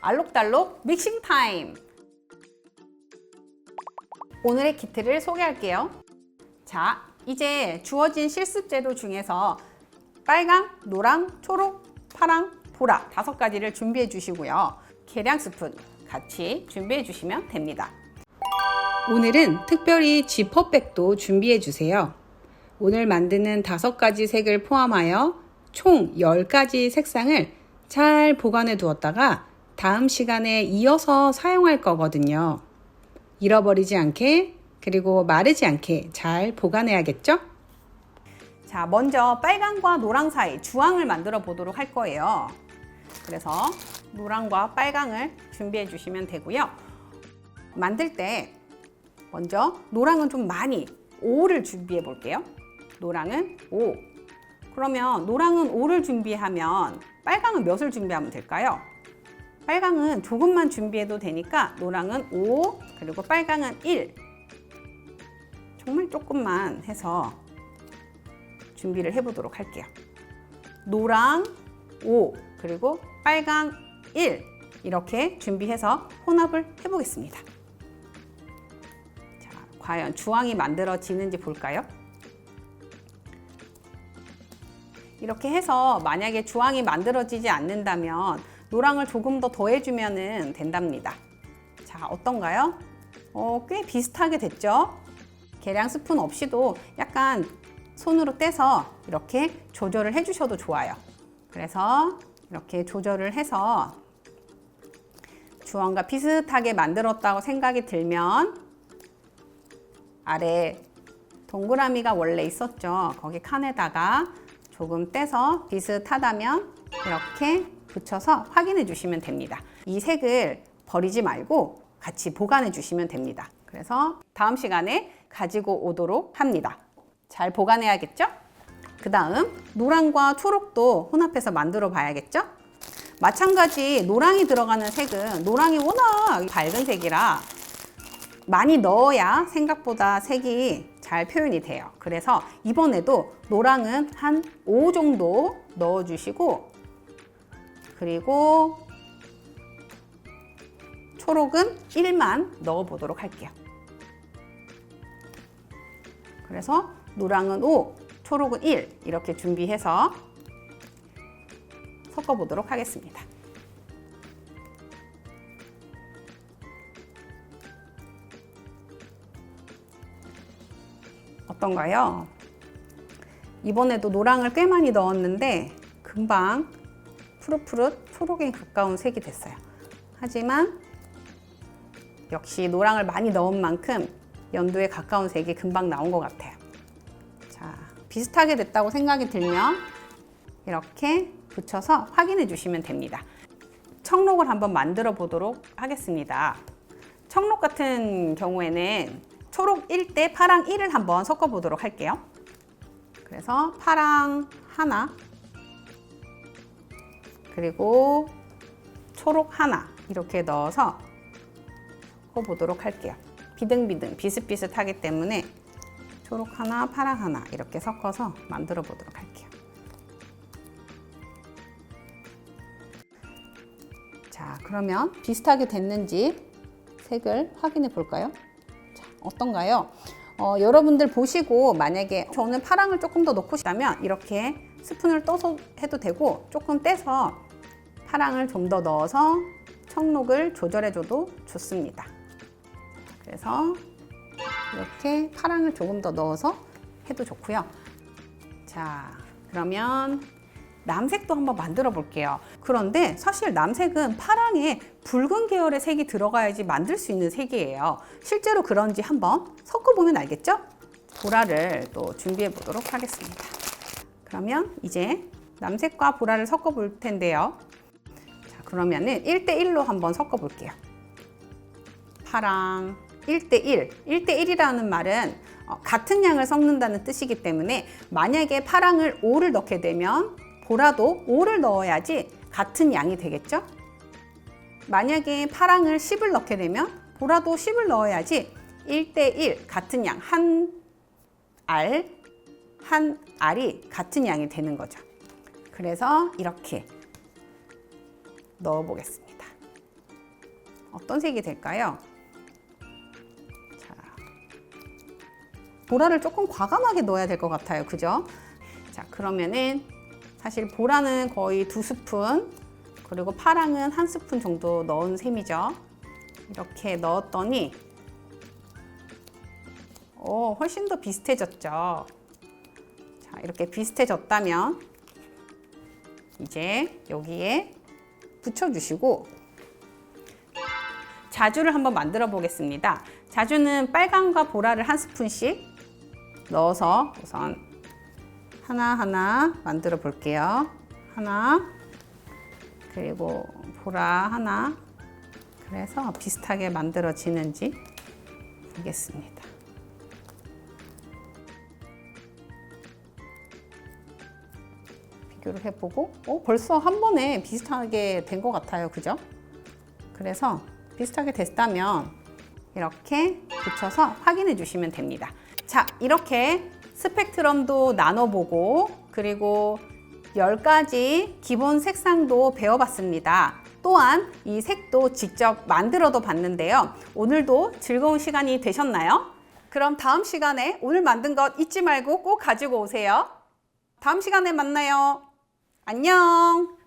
알록달록 믹싱 타임! 오늘의 키트를 소개할게요. 자, 이제 주어진 실습 재료 중에서 빨강, 노랑, 초록, 파랑, 보라 5가지를 준비해 주시고요. 계량 스푼 같이 준비해 주시면 됩니다. 오늘은 특별히 지퍼백도 준비해 주세요. 오늘 만드는 5가지 색을 포함하여 총 10가지 색상을 잘 보관해 두었다가 다음 시간에 이어서 사용할 거거든요. 잃어버리지 않게 그리고 마르지 않게 잘 보관해야겠죠? 자, 먼저 빨강과 노랑 사이 주황을 만들어 보도록 할 거예요. 그래서 노랑과 빨강을 준비해 주시면 되고요. 만들 때 먼저 노랑은 좀 많이 5를 준비해 볼게요. 노랑은 5. 그러면 노랑은 5를 준비하면 빨강은 몇을 준비하면 될까요? 빨강은 조금만 준비해도 되니까 노랑은 5, 그리고 빨강은 1. 정말 조금만 해서 준비를 해보도록 할게요. 노랑 5, 그리고 빨강 1. 이렇게 준비해서 혼합을 해보겠습니다. 자, 과연 주황이 만들어지는지 볼까요? 이렇게 해서 만약에 주황이 만들어지지 않는다면 노랑을 조금 더 더해주면 된답니다. 자, 어떤가요? 꽤 비슷하게 됐죠? 계량 스푼 없이도 약간 손으로 떼서 이렇게 조절을 해주셔도 좋아요. 그래서 이렇게 조절을 해서 주황과 비슷하게 만들었다고 생각이 들면 아래 동그라미가 원래 있었죠. 거기 칸에다가 조금 떼서 비슷하다면 이렇게 붙여서 확인해 주시면 됩니다. 이 색을 버리지 말고 같이 보관해 주시면 됩니다. 그래서 다음 시간에 가지고 오도록 합니다. 잘 보관해야겠죠? 그 다음 노랑과 초록도 혼합해서 만들어 봐야겠죠? 마찬가지 노랑이 들어가는 색은 노랑이 워낙 밝은 색이라 많이 넣어야 생각보다 색이 잘 표현이 돼요. 그래서 이번에도 노랑은 한 5 정도 넣어주시고 그리고 초록은 1만 넣어보도록 할게요. 그래서 노랑은 5, 초록은 1 이렇게 준비해서 섞어보도록 하겠습니다. 어떤가요? 이번에도 노랑을 꽤 많이 넣었는데 금방 푸릇푸릇 초록에 가까운 색이 됐어요. 하지만 역시 노랑을 많이 넣은 만큼 연두에 가까운 색이 금방 나온 것 같아요. 자, 비슷하게 됐다고 생각이 들면 이렇게 붙여서 확인해 주시면 됩니다. 청록을 한번 만들어 보도록 하겠습니다. 청록 같은 경우에는 초록 1대 파랑 1을 한번 섞어 보도록 할게요. 그래서 파랑 하나 그리고 초록 하나 이렇게 넣어서 섞어 보도록 할게요. 비등비등 비슷비슷하기 때문에 초록 하나 파랑 하나 이렇게 섞어서 만들어 보도록 할게요. 자, 그러면 비슷하게 됐는지 색을 확인해 볼까요? 자, 어떤가요? 여러분들 보시고 만약에 저는 파랑을 조금 더 넣고 싶다면 이렇게 스푼을 떠서 해도 되고 조금 떼서 파랑을 좀 더 넣어서 청록을 조절해 줘도 좋습니다. 그래서 이렇게 파랑을 조금 더 넣어서 해도 좋고요. 자, 그러면 남색도 한번 만들어 볼게요. 그런데 사실 남색은 파랑에 붉은 계열의 색이 들어가야지 만들 수 있는 색이에요. 실제로 그런지 한번 섞어보면 알겠죠? 보라를 또 준비해 보도록 하겠습니다. 그러면 이제 남색과 보라를 섞어 볼 텐데요. 자, 그러면은 1대1로 한번 섞어 볼게요. 파랑 1대1. 1대1이라는 말은 같은 양을 섞는다는 뜻이기 때문에 만약에 파랑을 5를 넣게 되면 보라도 5를 넣어야지 같은 양이 되겠죠? 만약에 파랑을 10을 넣게 되면 보라도 10을 넣어야지 1대1 같은 양, 한 알이 같은 양이 되는 거죠. 그래서 이렇게 넣어 보겠습니다. 어떤 색이 될까요? 자, 보라를 조금 과감하게 넣어야 될 것 같아요. 그죠? 자, 그러면은 사실 보라는 거의 2스푼, 그리고 파랑은 1스푼 정도 넣은 셈이죠. 이렇게 넣었더니 훨씬 더 비슷해졌죠. 자, 이렇게 비슷해졌다면 이제 여기에 붙여주시고 자주를 한번 만들어 보겠습니다. 자주는 빨강과 보라를 1스푼씩 넣어서 우선 하나하나 만들어 볼게요. 하나, 그리고 보라 하나. 그래서 비슷하게 만들어지는지 보겠습니다. 비교를 해보고 벌써 한 번에 비슷하게 된 것 같아요. 그죠? 그래서 비슷하게 됐다면 이렇게 붙여서 확인해 주시면 됩니다. 자, 이렇게 스펙트럼도 나눠보고 그리고 10가지 기본 색상도 배워봤습니다. 또한 이 색도 직접 만들어도 봤는데요. 오늘도 즐거운 시간이 되셨나요? 그럼 다음 시간에 오늘 만든 것 잊지 말고 꼭 가지고 오세요. 다음 시간에 만나요. 안녕.